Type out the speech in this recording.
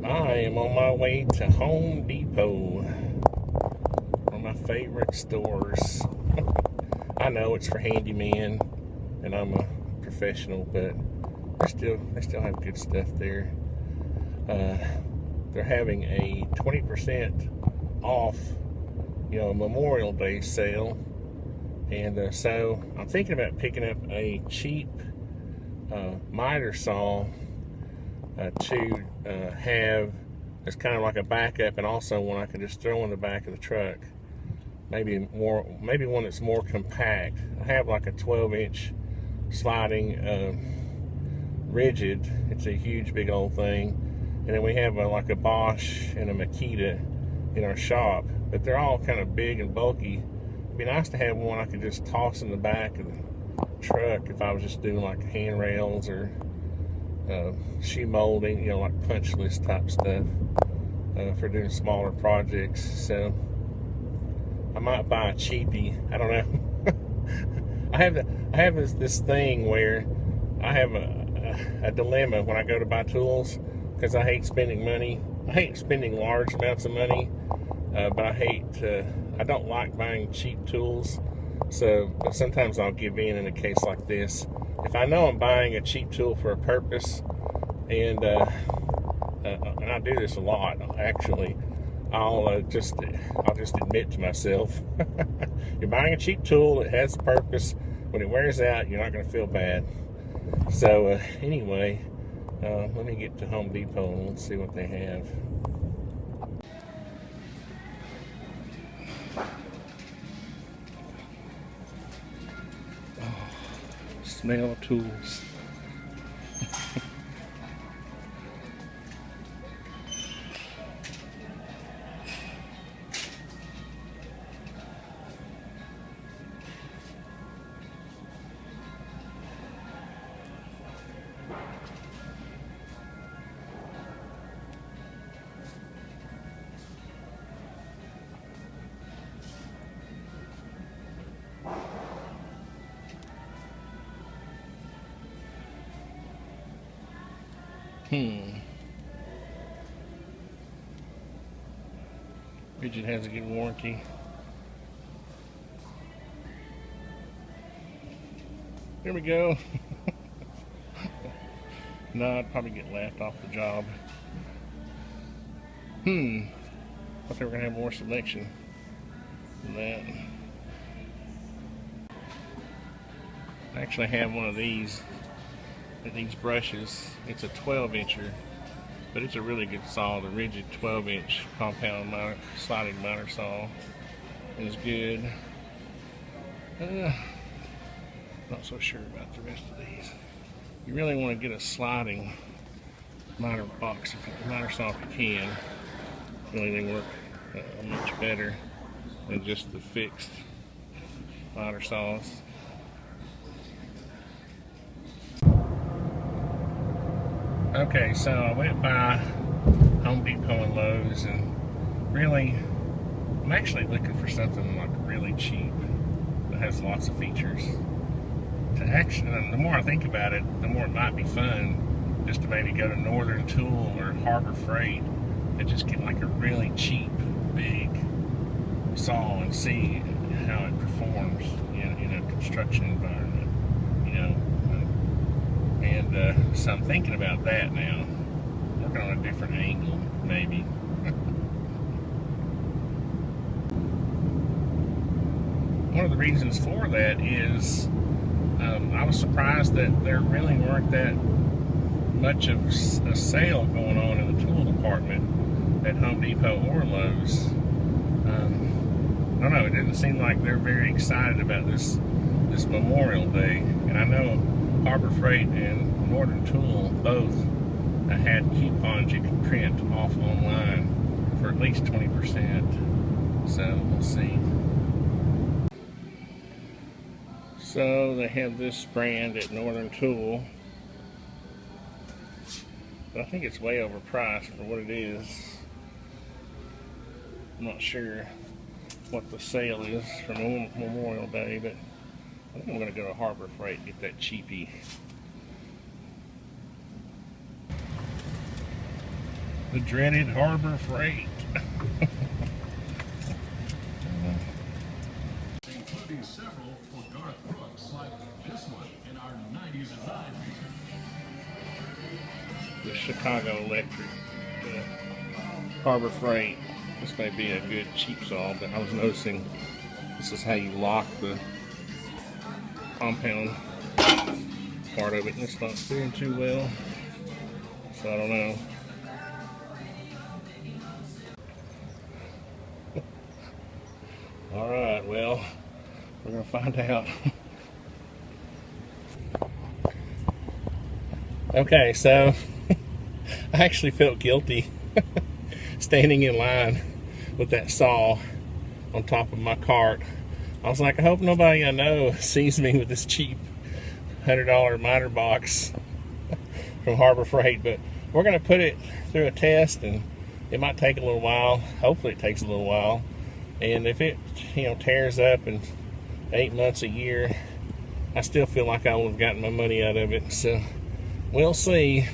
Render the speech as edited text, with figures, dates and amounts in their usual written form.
I am on my way to Home Depot, one of my favorite stores. I know it's for handyman, and I'm a professional, but they still have good stuff there. They're having a 20% off, Memorial Day sale, and so I'm thinking about picking up a cheap miter saw to have as kind of like a backup, and also one I can just throw in the back of the truck. Maybe one that's more compact. I have like a 12-inch sliding rigid. It's a huge big old thing, and then we have like a Bosch and a Makita in our shop, but they're all kind of big and bulky. It'd be nice to have one I could just toss in the back of the truck if I was just doing like handrails or shoe molding, like punch list type stuff, for doing smaller projects. So I might buy a cheapie. I don't know. I have this thing where I have a dilemma when I go to buy tools, because I hate spending money. I hate spending large amounts of money, but I don't like buying cheap tools. But sometimes I'll give in a case like this. If I know I'm buying a cheap tool for a purpose, and I do this a lot actually, I'll just admit to myself, you're buying a cheap tool, it has a purpose. When it wears out, you're not going to feel bad. So anyway, let me get to Home Depot and let's see what they have. Smell of tools. Rigid has a good warranty. Here we go. No, I'd probably get laughed off the job. Thought they were gonna have more selection than that. I actually have one of these brushes. It's a 12-incher, but it's a really good saw. The rigid 12-inch compound sliding miter saw is good. Not so sure about the rest of these. You really want to get a sliding miter saw if you can. Really, they work much better than just the fixed miter saws. Okay, so I went by Home Depot and Lowe's, and really, I'm actually looking for something like really cheap that has lots of features. The more I think about it, the more it might be fun just to maybe go to Northern Tool or Harbor Freight and just get like a really cheap, big saw and see how it performs in a construction environment, And so I'm thinking about that now, working on a different angle, maybe. One of the reasons for that is I was surprised that there really weren't that much of a sale going on in the tool department at Home Depot or Lowe's. I don't know, it didn't seem like they're very excited about this Memorial Day. And I know Harbor Freight and Northern Tool both had coupons you could print off online for at least 20%. So we'll see. So they have this brand at Northern Tool, but I think it's way overpriced for what it is. I'm not sure what the sale is for Memorial Day, but I think I'm going to go to Harbor Freight and get that cheapie. The dreaded Harbor Freight. Including several for Garth Brooks, like this one in our 90s and 90s. The Chicago Electric Harbor Freight. This may be a good cheap saw, but I was noticing this is how you lock the compound part of it, and it's not doing too well, so I don't know. Alright, well, we're gonna find out. Okay, so I actually felt guilty standing in line with that saw on top of my cart. I was like, I hope nobody I know sees me with this cheap $100 miter box from Harbor Freight, but we're going to put it through a test, and it might take a little while. Hopefully it takes a little while, and if it tears up in 8 months, a year, I still feel like I would have gotten my money out of it, so we'll see.